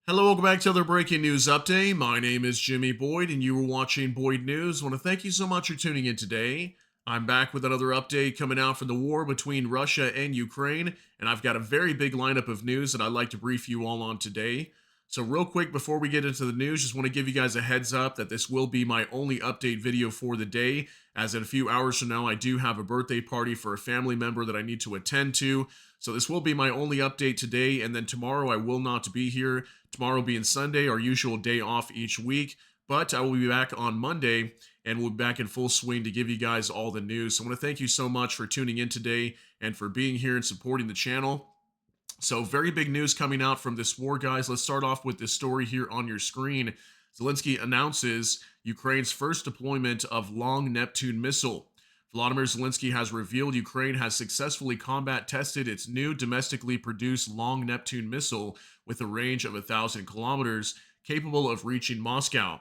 Hello, welcome back to another breaking news update. My name is Jimmy Boyd, and you are watching Boyd News. I want to thank you so much for tuning in today. I'm back with another update coming out from the war between Russia and Ukraine, and I've got a very big lineup of news that I'd like to brief you all on today. So, real quick, before we get into the news, just want to give you guys a heads up that this will be my only update video for the day, as in a few hours from now, I do have a birthday party for a family member that I need to attend to. So, this will be my only update today, and then tomorrow I will not be here. Tomorrow being Sunday, our usual day off each week. But I will be back on Monday and we'll be back in full swing to give you guys all the news. So I want to thank you so much for tuning in today and for being here and supporting the channel. So, very big news coming out from this war, guys. Let's start off with this story here on your screen. Zelensky announces Ukraine's first deployment of Long-Neptune missile. Volodymyr Zelensky has revealed Ukraine has successfully combat tested its new domestically produced Long-Neptune missile with a range of 1,000 kilometers, capable of reaching Moscow.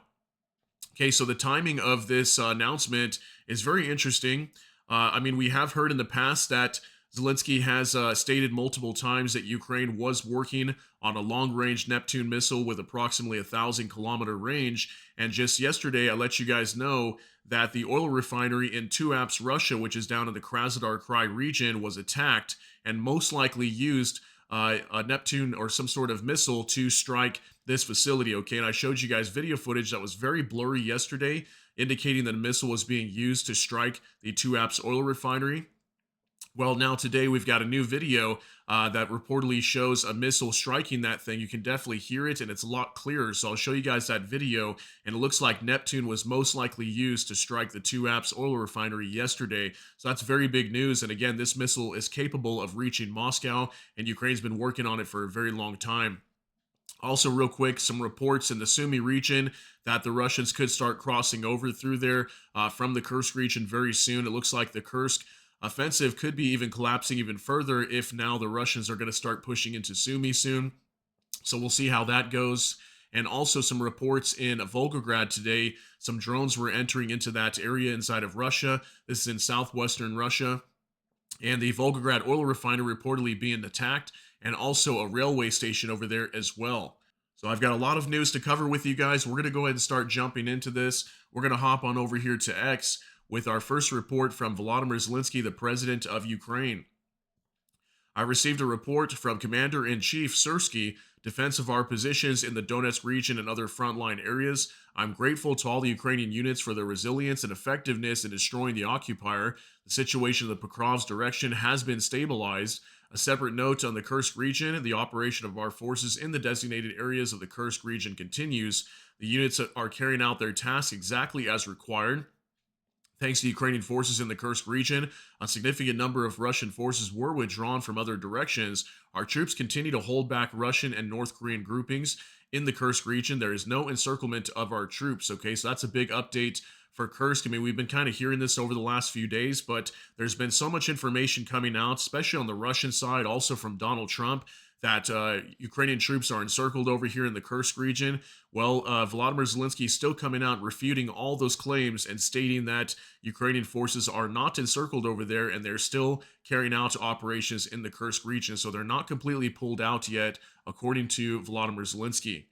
Okay, so the timing of this announcement is very interesting. We have heard in the past that Zelensky has stated multiple times that Ukraine was working on a long range Neptune missile with approximately 1,000 kilometer range. And just yesterday, I let you guys know that the oil refinery in Tuapse, Russia, which is down in the Krasnodar Krai region, was attacked and most likely used a Neptune or some sort of missile to strike this facility. Okay, and I showed you guys video footage that was very blurry yesterday, indicating that a missile was being used to strike the Tuapse oil refinery. Well, now today we've got a new video that reportedly shows a missile striking that thing. You can definitely hear it, and it's a lot clearer. So I'll show you guys that video, and it looks like Neptune was most likely used to strike the Tuapse oil refinery yesterday. So that's very big news. And again, this missile is capable of reaching Moscow, and Ukraine's been working on it for a very long time. Also, real quick, some reports in the Sumi region that the Russians could start crossing over through there from the Kursk region very soon. It looks like the Kursk offensive could be even collapsing even further if now the Russians are going to start pushing into Sumi soon. So we'll see how that goes. And also some reports in Volgograd today. Some drones were entering into that area inside of Russia. This is in southwestern Russia. And the Volgograd oil refinery reportedly being attacked, and also a railway station over there as well. So I've got a lot of news to cover with you guys. We're going to go ahead and start jumping into this. We're going to hop on over here to X with our first report from Volodymyr Zelensky, the president of Ukraine. I received a report from Commander-in-Chief Syrskyi, defense of our positions in the Donetsk region and other frontline areas. I'm grateful to all the Ukrainian units for their resilience and effectiveness in destroying the occupier. The situation in the Pokrov's direction has been stabilized. A separate note on the Kursk region, the operation of our forces in the designated areas of the Kursk region continues. The units are carrying out their tasks exactly as required. Thanks to Ukrainian forces in the Kursk region, a significant number of Russian forces were withdrawn from other directions. Our troops continue to hold back Russian and North Korean groupings in the Kursk region. There is no encirclement of our troops. Okay, so that's a big update for Kursk. I mean, we've been kind of hearing this over the last few days, but there's been so much information coming out, especially on the Russian side, also from Donald Trump, that Ukrainian troops are encircled over here in the Kursk region. Well, Volodymyr Zelensky is still coming out refuting all those claims and stating that Ukrainian forces are not encircled over there and they're still carrying out operations in the Kursk region. So they're not completely pulled out yet, according to Volodymyr Zelensky.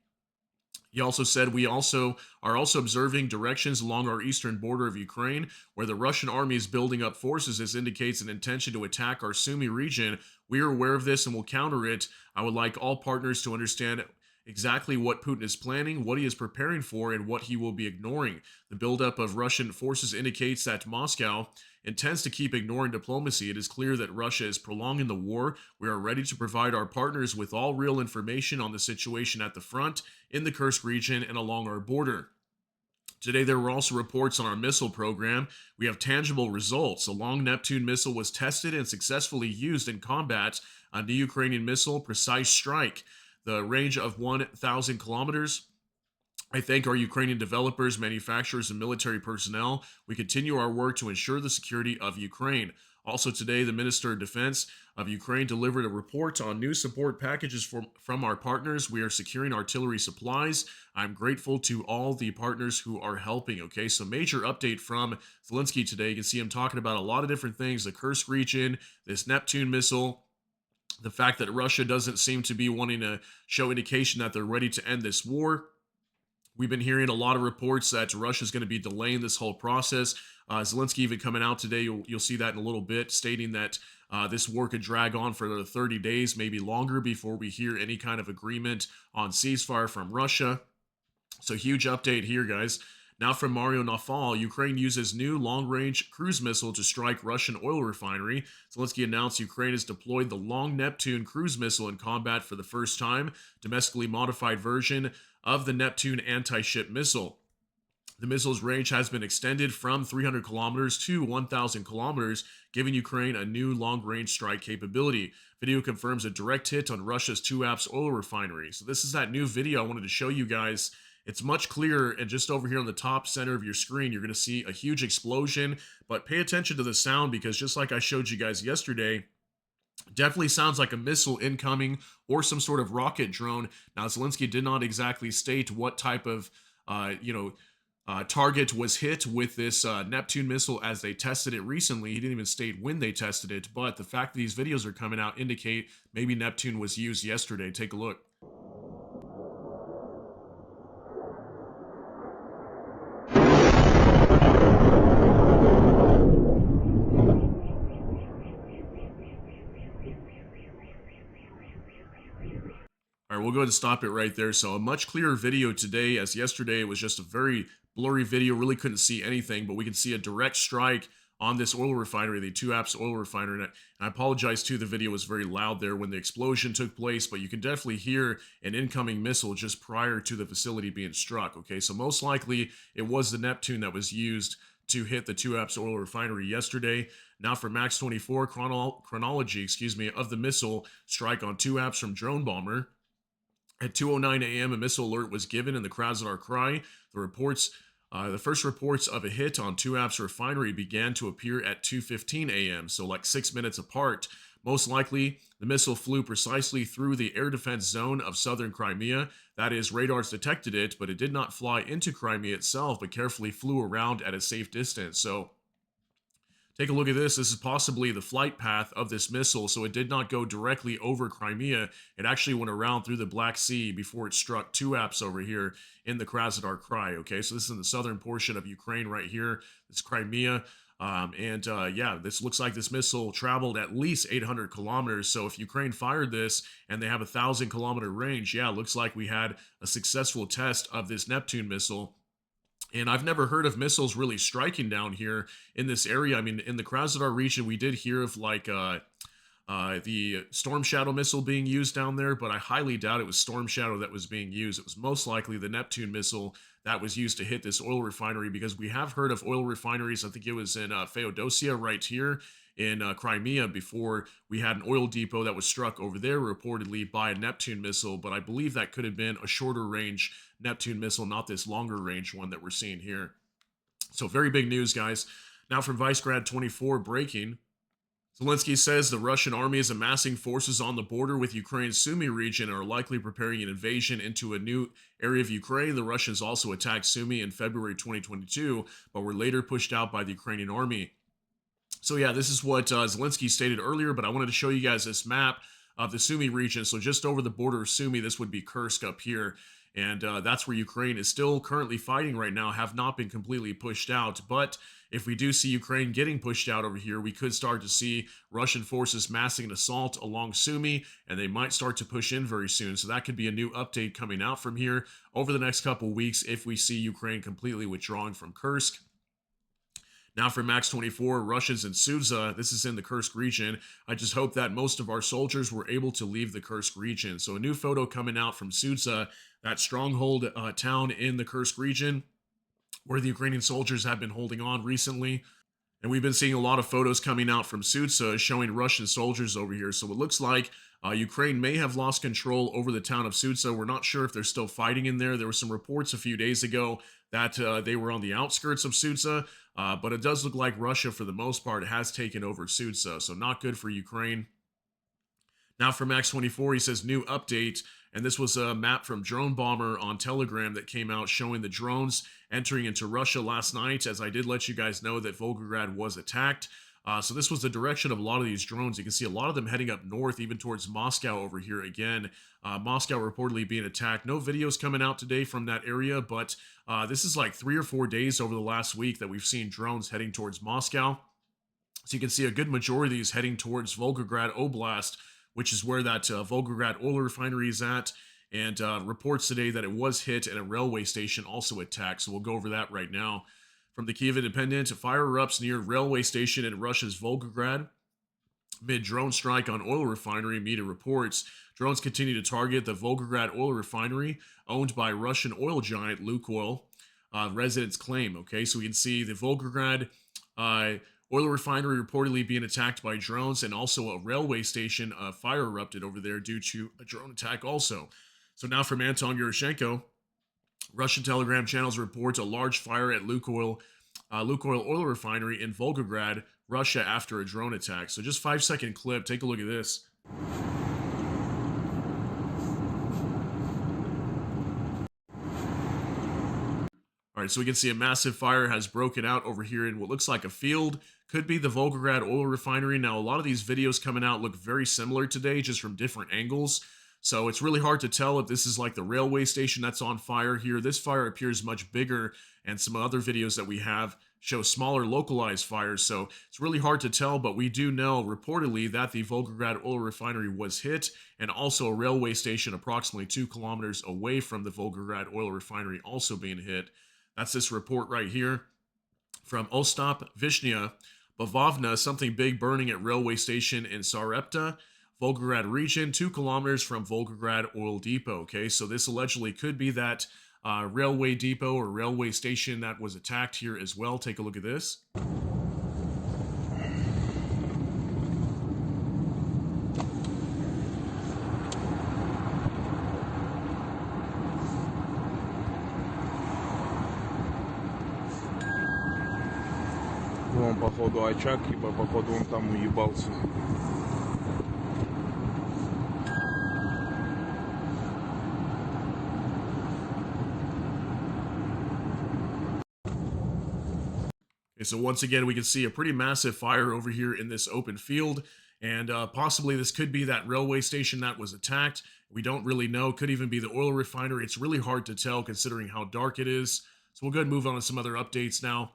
He also said, we also are also observing directions along our eastern border of Ukraine where the Russian army is building up forces. This indicates an intention to attack our Sumi region. We are aware of this and will counter it. I would like all partners to understand exactly what Putin is planning, what he is preparing for, and what he will be ignoring. The buildup of Russian forces indicates that Moscow intends to keep ignoring diplomacy. It is clear that Russia is prolonging the war. We are ready to provide our partners with all real information on the situation at the front, in the Kursk region, and along our border. Today, there were also reports on our missile program. We have tangible results. A Long-Neptune missile was tested and successfully used in combat. A new Ukrainian missile, Precise Strike, the range of 1,000 kilometers. I thank our Ukrainian developers, manufacturers, and military personnel. We continue our work to ensure the security of Ukraine. Also today, the Minister of Defense of Ukraine delivered a report on new support packages from our partners. We are securing artillery supplies. I'm grateful to all the partners who are helping. Okay, so major update from Zelensky today. You can see him talking about a lot of different things, the Kursk region, this Neptune missile. The fact that Russia doesn't seem to be wanting to show indication that they're ready to end this war. We've been hearing a lot of reports that Russia's going to be delaying this whole process. Zelensky even coming out today, you'll see that in a little bit, stating that this war could drag on for another 30 days, maybe longer, before we hear any kind of agreement on ceasefire from Russia. So huge update here, guys. Now from Mario Nafal, Ukraine uses new long-range cruise missile to strike Russian oil refinery. Zelensky announced Ukraine has deployed the Long-Neptune cruise missile in combat for the first time, domestically modified version of the Neptune anti-ship missile. The missile's range has been extended from 300 kilometers to 1,000 kilometers, giving Ukraine a new long-range strike capability. Video confirms a direct hit on Russia's Tuapse oil refinery. So this is that new video I wanted to show you guys. It's much clearer, and just over here on the top center of your screen, you're going to see a huge explosion, but pay attention to the sound, because just like I showed you guys yesterday, definitely sounds like a missile incoming or some sort of rocket drone. Now, Zelensky did not exactly state what type of, target was hit with this Neptune missile as they tested it recently. He didn't even state when they tested it, but the fact that these videos are coming out indicate maybe Neptune was used yesterday. Take a look. All right, we'll go ahead and stop it right there. So a much clearer video today, as yesterday it was just a very blurry video, really couldn't see anything, but we can see a direct strike on this oil refinery, the Tuapse oil refinery. And I apologize too, the video was very loud there when the explosion took place, but you can definitely hear an incoming missile just prior to the facility being struck. Okay, so most likely it was the Neptune that was used to hit the Tuapse oil refinery yesterday. Now for Max 24 chronology, of the missile strike on Tuapse from drone bomber. At 2:09 a.m., a missile alert was given in the Krasnodar Krai. The first reports of a hit on Tuapse refinery began to appear at 2:15 a.m., so like 6 minutes apart. Most likely, the missile flew precisely through the air defense zone of southern Crimea. That is, radars detected it, but it did not fly into Crimea itself, but carefully flew around at a safe distance. So take a look at this. This is possibly the flight path of this missile, so it did not go directly over Crimea. It actually went around through the Black Sea before it struck Tuapse over here in the Krasnodar Krai. Okay, so this is in the southern portion of Ukraine right here. This Crimea. This looks like this missile traveled at least 800 kilometers. So if Ukraine fired this and they have a 1,000-kilometer range, it looks like we had a successful test of this Neptune missile. And I've never heard of missiles really striking down here in this area. I mean, in the Krasnodar region, we did hear of like the Storm Shadow missile being used down there, but I highly doubt it was Storm Shadow that was being used. It was most likely the Neptune missile that was used to hit this oil refinery, because we have heard of oil refineries. I think it was in Feodosia right here in Crimea before. We had an oil depot that was struck over there reportedly by a Neptune missile, but I believe that could have been a shorter range Neptune missile, not this longer range one that we're seeing here. So very big news, guys. Now from Volgograd 24 breaking. Zelensky says the Russian army is amassing forces on the border with Ukraine's Sumi region and are likely preparing an invasion into a new area of Ukraine. The Russians also attacked Sumi in February 2022, but were later pushed out by the Ukrainian army. So yeah, this is what Zelensky stated earlier, but I wanted to show you guys this map of the Sumi region. So just over the border of Sumi, this would be Kursk up here. And that's where Ukraine is still currently fighting right now, have not been completely pushed out. But if we do see Ukraine getting pushed out over here, we could start to see Russian forces massing an assault along Sumi, and they might start to push in very soon. So that could be a new update coming out from here over the next couple weeks if we see Ukraine completely withdrawing from Kursk. Now for Max 24, Russians in Sudzha, this is in the Kursk region. I just hope that most of our soldiers were able to leave the Kursk region. So a new photo coming out from Sudzha, that stronghold town in the Kursk region, where the Ukrainian soldiers have been holding on recently. And we've been seeing a lot of photos coming out from Sudzha showing Russian soldiers over here. So it looks like Ukraine may have lost control over the town of Sudzha. We're not sure if they're still fighting in there. There were some reports a few days ago that they were on the outskirts of Sudzha, but it does look like Russia, for the most part, has taken over Sudzha. So not good for Ukraine. Now for Max 24, he says new update. And this was a map from Drone Bomber on Telegram that came out showing the drones entering into Russia last night, as I did let you guys know that Volgograd was attacked. So this was the direction of a lot of these drones. You can see a lot of them heading up north, even towards Moscow over here again. Moscow reportedly being attacked. No videos coming out today from that area, but this is like 3 or 4 days over the last week that we've seen drones heading towards Moscow. So you can see a good majority of these heading towards Volgograd Oblast, which is where that Volgograd oil refinery is at. And reports today that it was hit and a railway station also attacked. So we'll go over that right now. From the Kiev Independent, fire erupts near railway station in Russia's Volgograd. Mid drone strike on oil refinery, media reports. Drones continue to target the Volgograd oil refinery owned by Russian oil giant Lukoil. Residents claim. Okay, so we can see the Volgograd oil refinery reportedly being attacked by drones, and also a railway station fire erupted over there due to a drone attack also. So now from Anton Yuroshenko, Russian Telegram channels report a large fire at Lukoil oil refinery in Volgograd, Russia after a drone attack. So just 5-second clip. Take a look at this. All right, so we can see a massive fire has broken out over here in what looks like a field. Could be the Volgograd oil refinery. Now, a lot of these videos coming out look very similar today, just from different angles. So it's really hard to tell if this is like the railway station that's on fire here. This fire appears much bigger, and some other videos that we have show smaller localized fires. So it's really hard to tell, but we do know reportedly that the Volgograd oil refinery was hit, and also a railway station approximately 2 kilometers away from the Volgograd oil refinery also being hit. That's this report right here from Ostap Vishnya Bavovna, something big burning at railway station in Sarepta, Volgograd region, 2 kilometers from Volgograd oil depot. Okay, so this allegedly could be that railway depot or railway station that was attacked here as well. Take a look at this. Вон, походу, очаг, ибо, походу, он там уебался. Okay, so once again, we can see a pretty massive fire over here in this open field, and possibly this could be that railway station that was attacked. We don't really know. Could even be the oil refinery. It's really hard to tell considering how dark it is. So we'll go ahead and move on to some other updates now.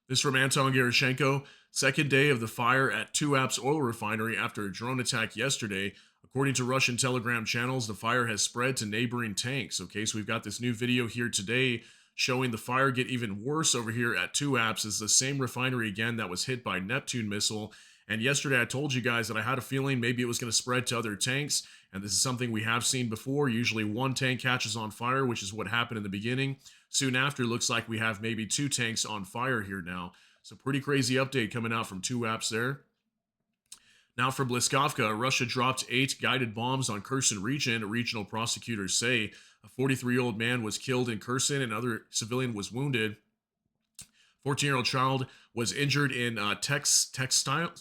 This from Anton Gerashenko. Second day of the fire at Tuapse oil refinery after a drone attack yesterday. According to Russian Telegram channels, the fire has spread to neighboring tanks. Okay, so we've got this new video here today showing the fire get even worse over here at Tuapse. It's the same refinery again that was hit by Neptune missile. And yesterday I told you guys that I had a feeling maybe it was going to spread to other tanks. And this is something we have seen before. Usually one tank catches on fire, which is what happened in the beginning. Soon after, looks like we have maybe 2 tanks on fire here now. So pretty crazy update coming out from Tuapse there. Now from Bliskovka, Russia dropped 8 guided bombs on Kherson region. Regional prosecutors say a 43-year-old man was killed in Kherson and another civilian was wounded. 14-year-old child was injured in textile.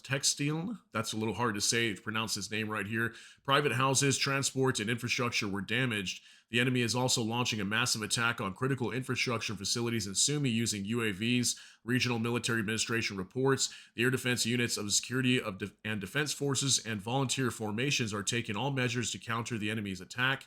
That's a little hard to say, to pronounce his name right here. Private houses, transport, and infrastructure were damaged. The enemy is also launching a massive attack on critical infrastructure facilities in Sumi using UAVs. Regional Military Administration reports the air defense units of the security and defense forces and volunteer formations are taking all measures to counter the enemy's attack.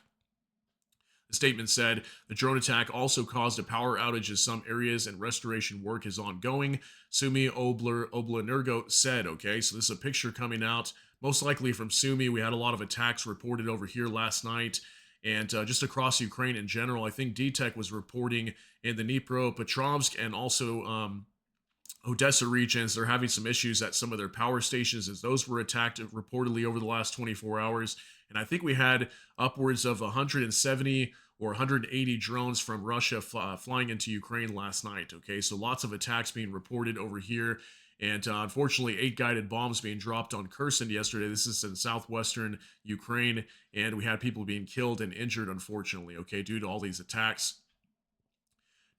The statement said the drone attack also caused a power outage in some areas and restoration work is ongoing. Sumi Oblenergo said, okay, so this is a picture coming out, most likely from Sumi. We had a lot of attacks reported over here last night and just across Ukraine in general. I think DTEC was reporting in the Dnipropetrovsk and also Odessa regions. They're having some issues at some of their power stations as those were attacked reportedly over the last 24 hours. And I think we had upwards of 170 or 180 drones from Russia flying into Ukraine last night. Okay, so lots of attacks being reported over here. And unfortunately, 8 guided bombs being dropped on Kherson yesterday. This is in southwestern Ukraine. And we had people being killed and injured, unfortunately, okay, due to all these attacks.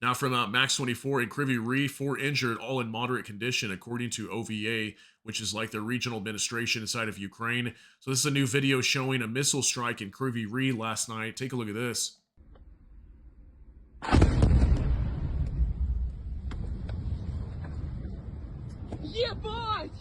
Now from Max 24 in Kryvyi Rih, 4 injured, all in moderate condition, according to OVA, which is like the regional administration inside of Ukraine. So this is a new video showing a missile strike in Kryvyi Rih last night. Take a look at this. Ебать!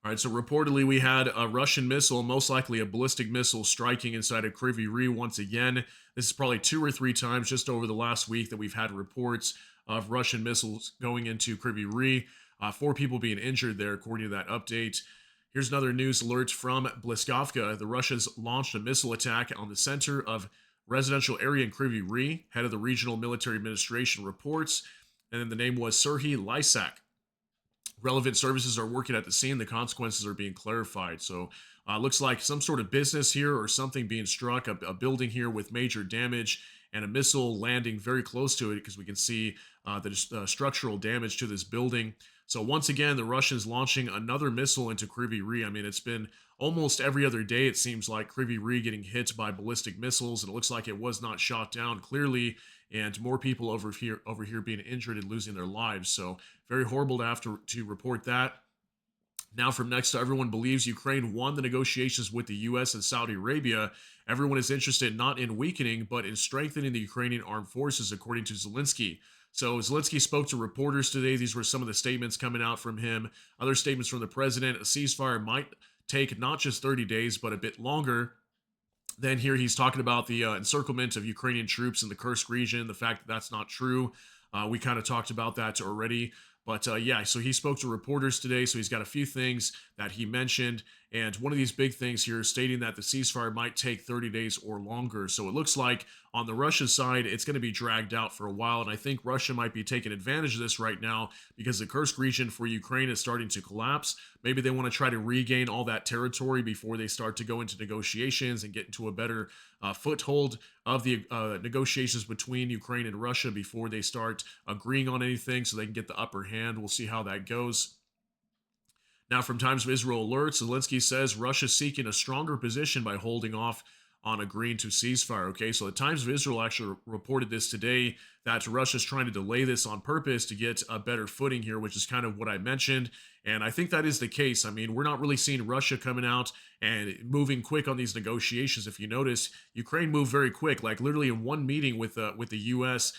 All right, so reportedly we had a Russian missile, most likely a ballistic missile, striking inside of Kryvyi Rih once again. This is probably 2 or 3 times just over the last week that we've had reports of Russian missiles going into Kryvyi Rih. 4 people being injured there, according to that update. Here's another news alert from Bliskovka. The Russians launched a missile attack on the center of residential area in Kryvyi Rih. Head of the regional military administration reports, and then the name was Serhiy Lysak. Relevant services are working at the scene. The consequences are being clarified. So, looks like some sort of business here or something being struck, a building here with major damage, and a missile landing very close to it because we can see the structural damage to this building. So, once again, the Russians launching another missile into Kryvyi Rih. I mean, it's been almost every other day, it seems like, Kryvyi Rih getting hit by ballistic missiles, and it looks like it was not shot down clearly, and more people over here being injured and losing their lives. So very horrible to have to report that. Now, from next to everyone believes Ukraine won the negotiations with the U.S. and Saudi Arabia. Everyone is interested not in weakening, but in strengthening the Ukrainian armed forces, according to Zelensky. So Zelensky spoke to reporters today. These were some of the statements coming out from him. Other statements from the president: a ceasefire might take not just 30 days, but a bit longer. Then here he's talking about the encirclement of Ukrainian troops in the Kursk region, the fact that that's not true. We kind of talked about that already. But yeah, so he spoke to reporters today. So he's got a few things that he mentioned. And one of these big things here is stating that the ceasefire might take 30 days or longer. So it looks like on the Russian side, it's going to be dragged out for a while. And I think Russia might be taking advantage of this right now because the Kursk region for Ukraine is starting to collapse. Maybe they want to try to regain all that territory before they start to go into negotiations and get into a better foothold of the negotiations between Ukraine and Russia before they start agreeing on anything so they can get the upper hand. We'll see how that goes. Now, from Times of Israel alerts, Zelensky says Russia's seeking a stronger position by holding off on agreeing to ceasefire. Okay, so the Times of Israel actually reported this today, that Russia's trying to delay this on purpose to get a better footing here, which is kind of what I mentioned. And I think that is the case. I mean, we're not really seeing Russia coming out and moving quick on these negotiations. If you notice, Ukraine moved very quick, like literally in one meeting with the U.S.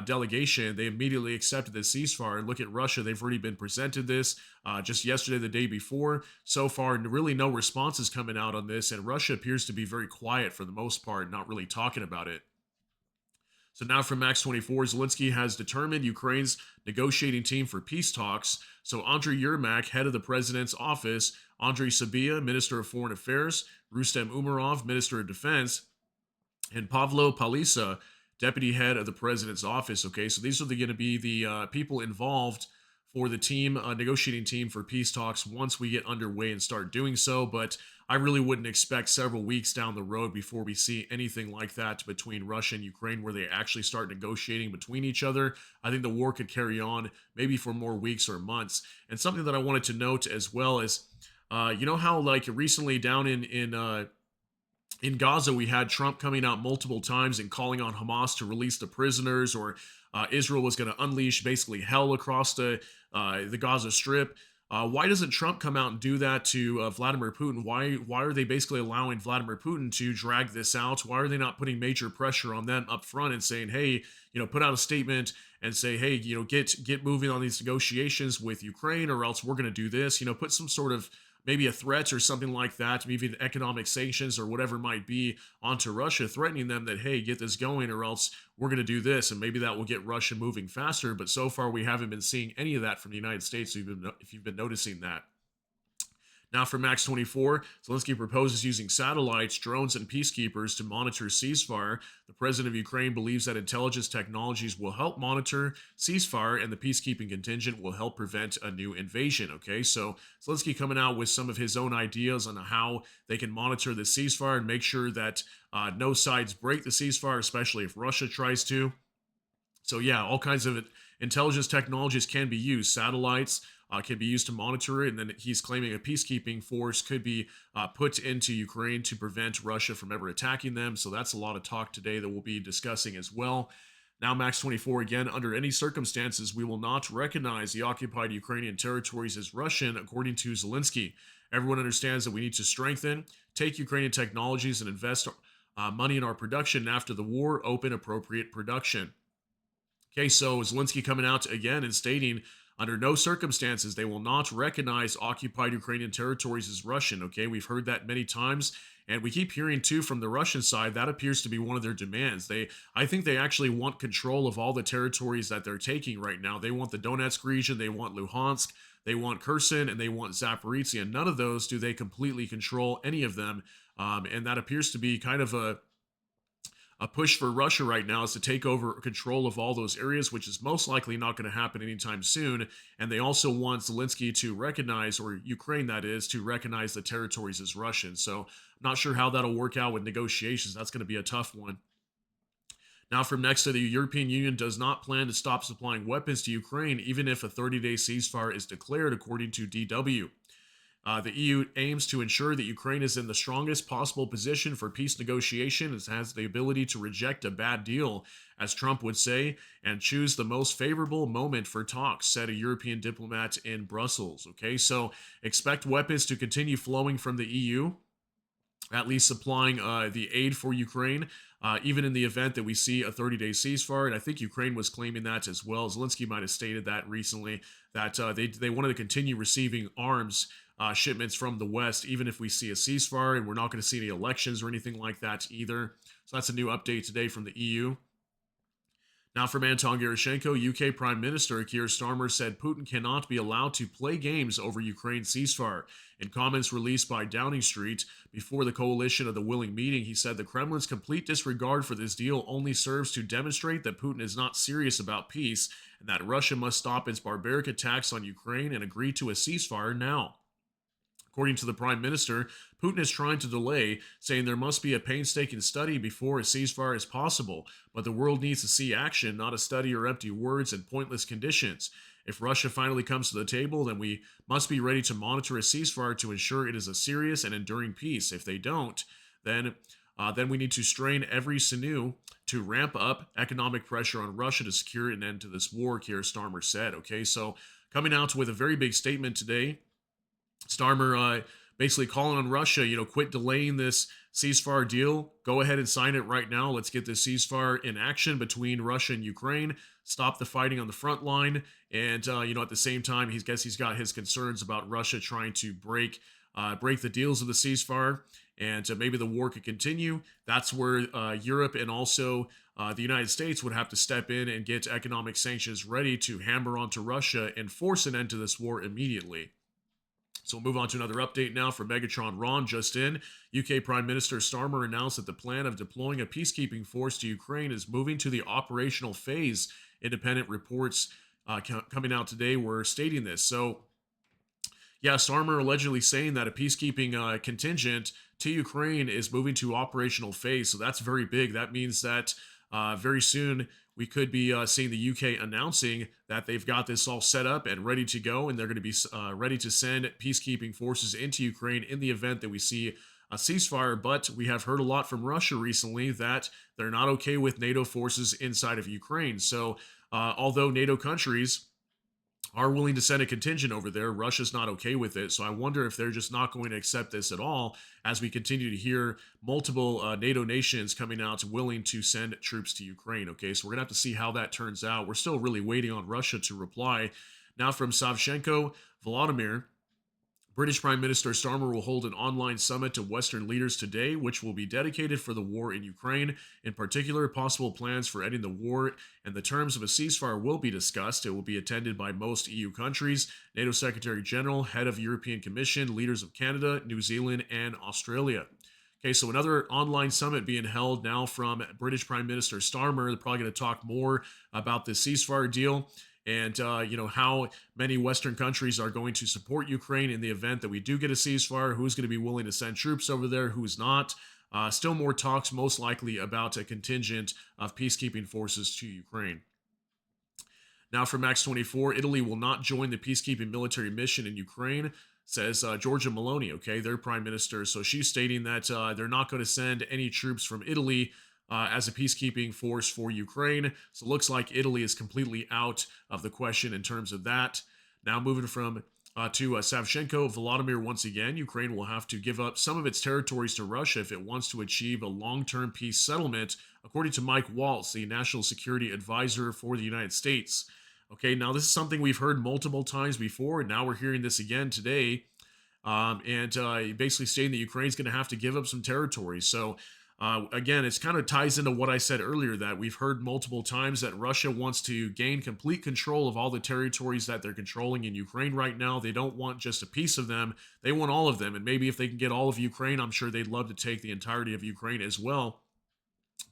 Delegation, they immediately accepted the ceasefire. And look at Russia; they've already been presented this just yesterday, the day before. So far, really no responses coming out on this, and Russia appears to be very quiet for the most part, not really talking about it. So now from Max 24, Zelensky has determined Ukraine's negotiating team for peace talks. So Andriy Yermak, head of the president's office, Andriy Sybiha, Minister of Foreign Affairs, Rustem Umerov, Minister of Defense, and Pavlo Palisa, deputy head of the president's office. Okay, so these are going to be the people involved for the team, negotiating team for peace talks once we get underway and start doing so. But I really wouldn't expect several weeks down the road before we see anything like that between Russia and Ukraine where they actually start negotiating between each other. I think the war could carry on maybe for more weeks or months. And something that I wanted to note as well is, you know how like recently down in Gaza, we had Trump coming out multiple times and calling on Hamas to release the prisoners, or Israel was going to unleash basically hell across the Gaza Strip. Why doesn't Trump come out and do that to Vladimir Putin? Why are they basically allowing Vladimir Putin to drag this out? Why are they not putting major pressure on them up front and saying, hey, put out a statement and say, hey, get moving on these negotiations with Ukraine, or else we're going to do this. Put some sort of maybe a threat or something like that, maybe economic sanctions or whatever it might be onto Russia, threatening them that, hey, get this going or else we're going to do this. And maybe that will get Russia moving faster. But so far, we haven't been seeing any of that from the United States, if you've been noticing that. Now for Max 24, Zelensky proposes using satellites, drones, and peacekeepers to monitor ceasefire. The president of Ukraine believes that intelligence technologies will help monitor ceasefire, and the peacekeeping contingent will help prevent a new invasion. Okay, so Zelensky coming out with some of his own ideas on how they can monitor the ceasefire and make sure that no sides break the ceasefire, especially if Russia tries to. So yeah, all kinds of intelligence technologies can be used. Satellites can be used to monitor it, and then he's claiming a peacekeeping force could be put into Ukraine to prevent Russia from ever attacking them. So that's a lot of talk today that we'll be discussing as well. Now, Max 24 again, under any circumstances, we will not recognize the occupied Ukrainian territories as Russian, according to Zelensky. Everyone understands that we need to strengthen, take Ukrainian technologies and invest money in our production, and after the war, open appropriate production. Okay, so Zelensky coming out again and stating Under no circumstances, they will not recognize occupied Ukrainian territories as Russian. Okay, we've heard that many times. And we keep hearing too from the Russian side that appears to be one of their demands. I think they actually want control of all the territories that they're taking right now. They want the Donetsk region, they want Luhansk, they want Kherson, and they want Zaporizhia. None of those do they completely control, any of them. And that appears to be kind of a push for Russia right now is to take over control of all those areas, which is most likely not going to happen anytime soon. And they also want Zelensky to recognize, or Ukraine that is, to recognize the territories as Russian. So I'm not sure how that'll work out with negotiations. That's going to be a tough one. Now, from next to the European Union does not plan to stop supplying weapons to Ukraine, even if a 30-day ceasefire is declared, according to DW. The EU aims to ensure that Ukraine is in the strongest possible position for peace negotiation and has the ability to reject a bad deal, as Trump would say, and choose the most favorable moment for talks, said a European diplomat in Brussels. Okay, so expect weapons to continue flowing from the EU, at least supplying the aid for Ukraine, even in the event that we see a 30-day ceasefire. And I think Ukraine was claiming that as well. Zelensky might have stated that recently, that they wanted to continue receiving arms shipments from the West, even if we see a ceasefire, and we're not going to see any elections or anything like that either. So that's a new update today from the EU. Now, from Anton Gerashenko, UK Prime Minister Keir Starmer said Putin cannot be allowed to play games over Ukraine's ceasefire. In comments released by Downing Street before the coalition of the willing meeting, he said the Kremlin's complete disregard for this deal only serves to demonstrate that Putin is not serious about peace and that Russia must stop its barbaric attacks on Ukraine and agree to a ceasefire now. According to the Prime Minister, Putin is trying to delay, saying there must be a painstaking study before a ceasefire is possible, but the world needs to see action, not a study or empty words and pointless conditions. If Russia finally comes to the table, then we must be ready to monitor a ceasefire to ensure it is a serious and enduring peace. If they don't, then we need to strain every sinew to ramp up economic pressure on Russia to secure an end to this war, Keir Starmer said. Okay, so coming out with a very big statement today, Starmer basically calling on Russia, quit delaying this ceasefire deal. Go ahead and sign it right now. Let's get this ceasefire in action between Russia and Ukraine. Stop the fighting on the front line. And, at the same time, he's got his concerns about Russia trying to break the deals of the ceasefire. And maybe the war could continue. That's where Europe and also the United States would have to step in and get economic sanctions ready to hammer onto Russia and force an end to this war immediately. So we'll move on to another update now from Megatron Ron just in. UK Prime Minister Starmer announced that the plan of deploying a peacekeeping force to Ukraine is moving to the operational phase. Independent reports coming out today were stating this. So, yeah, Starmer allegedly saying that a peacekeeping contingent to Ukraine is moving to operational phase. So that's very big. That means that very soon we could be seeing the UK announcing that they've got this all set up and ready to go, and they're going to be ready to send peacekeeping forces into Ukraine in the event that we see a ceasefire. But we have heard a lot from Russia recently that they're not okay with NATO forces inside of Ukraine. So although NATO countries are willing to send a contingent over there, Russia's not okay with it. So I wonder if they're just not going to accept this at all, as we continue to hear multiple NATO nations coming out willing to send troops to Ukraine. Okay, so we're going to have to see how that turns out. We're still really waiting on Russia to reply. Now from Savchenko, Volodymyr, British Prime Minister Starmer will hold an online summit to Western leaders today, which will be dedicated for the war in Ukraine. In particular, possible plans for ending the war and the terms of a ceasefire will be discussed. It will be attended by most EU countries, NATO Secretary General, head of European Commission, leaders of Canada, New Zealand, and Australia. Okay, so another online summit being held now from British Prime Minister Starmer. They're probably going to talk more about the ceasefire deal and how many Western countries are going to support Ukraine in the event that we do get a ceasefire, who's going to be willing to send troops over there, who's not. Still more talks, most likely, about a contingent of peacekeeping forces to Ukraine. Now from Max 24, Italy will not join the peacekeeping military mission in Ukraine, says Giorgia Meloni, okay, their prime minister. So she's stating that they're not going to send any troops from Italy as a peacekeeping force for Ukraine. So it looks like Italy is completely out of the question in terms of that. Now moving from to Savchenko, Volodymyr once again, Ukraine will have to give up some of its territories to Russia if it wants to achieve a long-term peace settlement, according to Mike Waltz, the National Security Advisor for the United States. Okay, now this is something we've heard multiple times before, and now we're hearing this again today. And basically stating that Ukraine's going to have to give up some territory. So, again, it's kind of ties into what I said earlier that we've heard multiple times that Russia wants to gain complete control of all the territories that they're controlling in Ukraine right now. They don't want just a piece of them, they want all of them. And maybe if they can get all of Ukraine, I'm sure they'd love to take the entirety of Ukraine as well.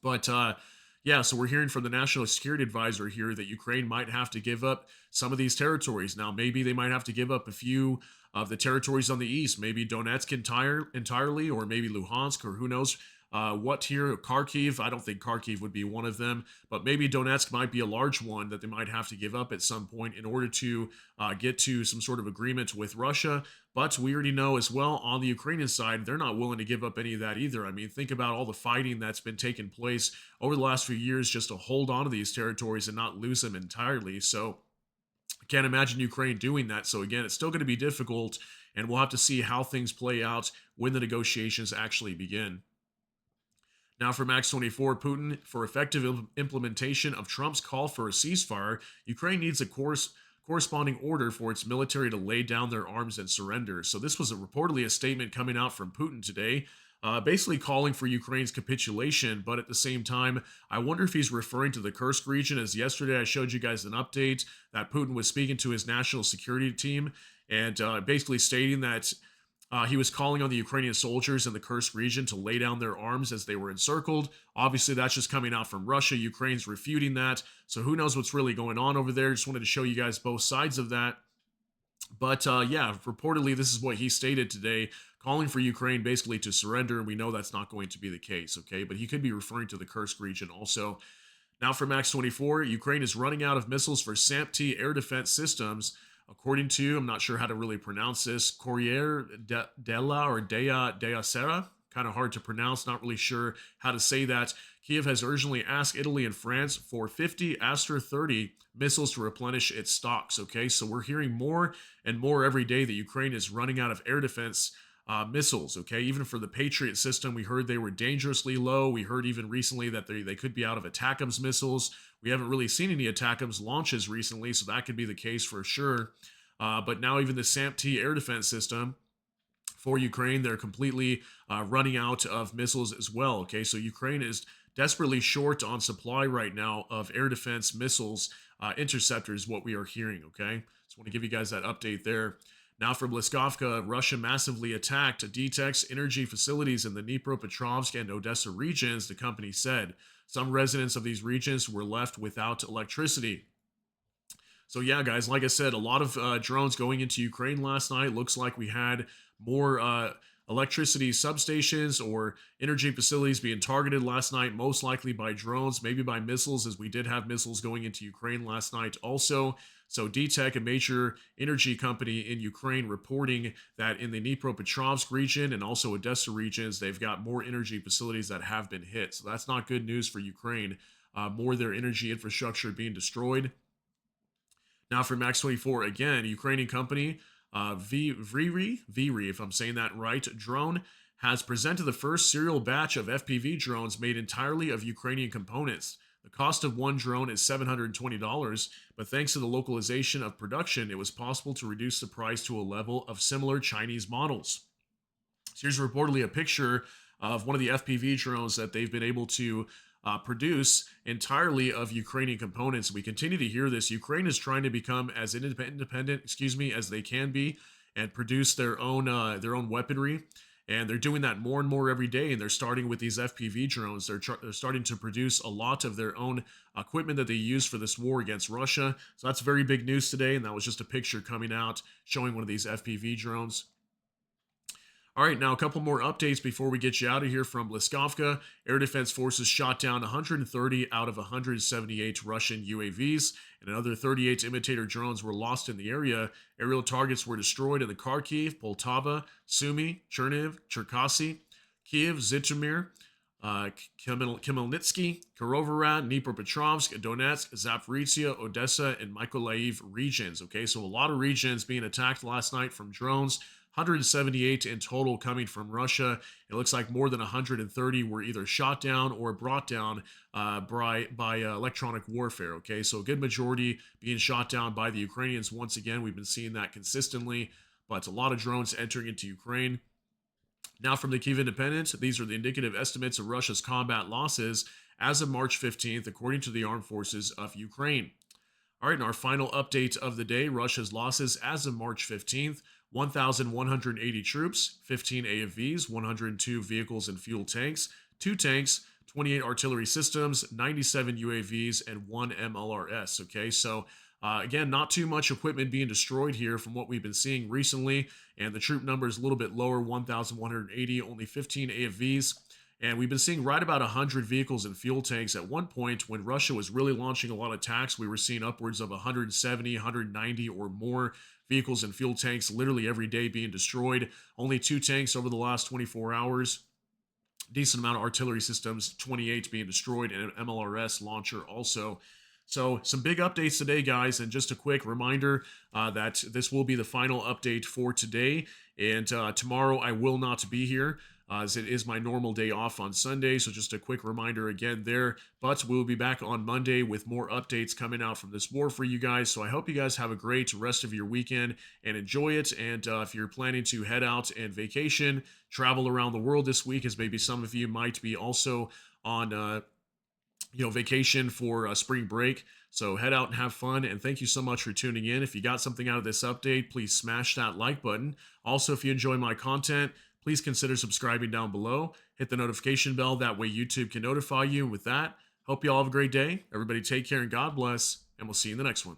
But yeah, so we're hearing from the National Security Advisor here that Ukraine might have to give up some of these territories. Now, maybe they might have to give up a few of the territories on the east, maybe Donetsk entirely, or maybe Luhansk, or who knows what here. Kharkiv, I don't think Kharkiv would be one of them, but maybe Donetsk might be a large one that they might have to give up at some point in order to get to some sort of agreement with Russia. But we already know as well on the Ukrainian side, they're not willing to give up any of that either. I mean, think about all the fighting that's been taking place over the last few years just to hold on to these territories and not lose them entirely. So I can't imagine Ukraine doing that. So again, it's still going to be difficult, and we'll have to see how things play out when the negotiations actually begin. Now, for Max 24, Putin, for effective implementation of Trump's call for a ceasefire, Ukraine needs a corresponding order for its military to lay down their arms and surrender. So, this was reportedly a statement coming out from Putin today, basically calling for Ukraine's capitulation. But at the same time, I wonder if he's referring to the Kursk region, as yesterday I showed you guys an update that Putin was speaking to his national security team and basically stating that he was calling on the Ukrainian soldiers in the Kursk region to lay down their arms as they were encircled. Obviously, that's just coming out from Russia. Ukraine's refuting that. So who knows what's really going on over there. Just wanted to show you guys both sides of that. But yeah, reportedly, this is what he stated today, calling for Ukraine basically to surrender. And we know that's not going to be the case, okay? But he could be referring to the Kursk region also. Now for Max 24, Ukraine is running out of missiles for SAMP-T air defense systems. According to, I'm not sure how to really pronounce this, Corriere della or Dea Sera, kind of hard to pronounce, not really sure how to say that. Kiev has urgently asked Italy and France for 50 Aster 30 missiles to replenish its stocks, okay? So we're hearing more and more every day that Ukraine is running out of air defense missiles, okay? Even for the Patriot system, we heard they were dangerously low. We heard even recently that they could be out of ATACMS missiles. We haven't really seen any ATACMS launches recently, so that could be the case for sure. But now even the SAMP-T air defense system for Ukraine, they're completely running out of missiles as well, okay? So Ukraine is desperately short on supply right now of air defense missiles, interceptors, what we are hearing, okay? Just want to give you guys that update there. Now for Bliskovka, Russia massively attacked DTEK's energy facilities in the Dnipropetrovsk and Odessa regions, the company said. Some residents of these regions were left without electricity. So yeah, guys, like I said, a lot of drones going into Ukraine last night. Looks like we had more electricity substations or energy facilities being targeted last night, most likely by drones, maybe by missiles, as we did have missiles going into Ukraine last night also. So DTEK, a major energy company in Ukraine, reporting that in the Dnipropetrovsk region and also Odessa regions, they've got more energy facilities that have been hit. So that's not good news for Ukraine. More of their energy infrastructure being destroyed. Now for Max 24, again, Ukrainian company, Vri, if I'm saying that right, drone, has presented the first serial batch of FPV drones made entirely of Ukrainian components. The cost of one drone is $720, but thanks to the localization of production, it was possible to reduce the price to a level of similar Chinese models. So here's reportedly a picture of one of the FPV drones that they've been able to produce entirely of Ukrainian components. We continue to hear this. Ukraine is trying to become as independent, as they can be, and produce their own weaponry. And they're doing that more and more every day. And they're starting with these FPV drones. They're starting to produce a lot of their own equipment that they use for this war against Russia. So that's very big news today. And that was just a picture coming out showing one of these FPV drones. All right, now a couple more updates before we get you out of here from Bliskovka. Air Defense Forces shot down 130 out of 178 Russian UAVs, and another 38 imitator drones were lost in the area. Aerial targets were destroyed in the Kharkiv, Poltava, Sumi, Cherniv, Cherkasy, Kiev, Zhytomyr, Khmelnytsky, Kirovohrad, Dnipropetrovsk, Donetsk, Zaporizhia, Odessa, and Mykolaiv regions. Okay, so a lot of regions being attacked last night from drones. 178 in total coming from Russia. It looks like more than 130 were either shot down or brought down by electronic warfare. Okay, so a good majority being shot down by the Ukrainians. Once again, we've been seeing that consistently, but a lot of drones entering into Ukraine. Now, from the Kyiv Independent, these are the indicative estimates of Russia's combat losses as of March 15th, according to the armed forces of Ukraine. All right, and our final update of the day, Russia's losses as of March 15th, 1,180 troops, 15 AFVs, 102 vehicles and fuel tanks, 2 tanks, 28 artillery systems, 97 UAVs, and 1 MLRS. Okay, so again, not too much equipment being destroyed here from what we've been seeing recently, and the troop number is a little bit lower, 1,180, only 15 AFVs. And we've been seeing right about 100 vehicles and fuel tanks. At one point, when Russia was really launching a lot of attacks, we were seeing upwards of 170, 190 or more vehicles and fuel tanks literally every day being destroyed. Only 2 tanks over the last 24 hours. Decent amount of artillery systems, 28 being destroyed, and an MLRS launcher also. So some big updates today, guys, and just a quick reminder that this will be the final update for today, and tomorrow I will not be here as it is my normal day off on Sunday, so just a quick reminder again there, but we'll be back on Monday with more updates coming out from this war for you guys. So I hope you guys have a great rest of your weekend and enjoy it, and if you're planning to head out and vacation, travel around the world this week, as maybe some of you might be also on vacation for spring break. So head out and have fun, and thank you so much for tuning in. If you got something out of this update, please smash that like button. Also, if you enjoy my content, please consider subscribing down below. Hit the notification bell, that way YouTube can notify you. With that, hope you all have a great day. Everybody take care and God bless, and we'll see you in the next one.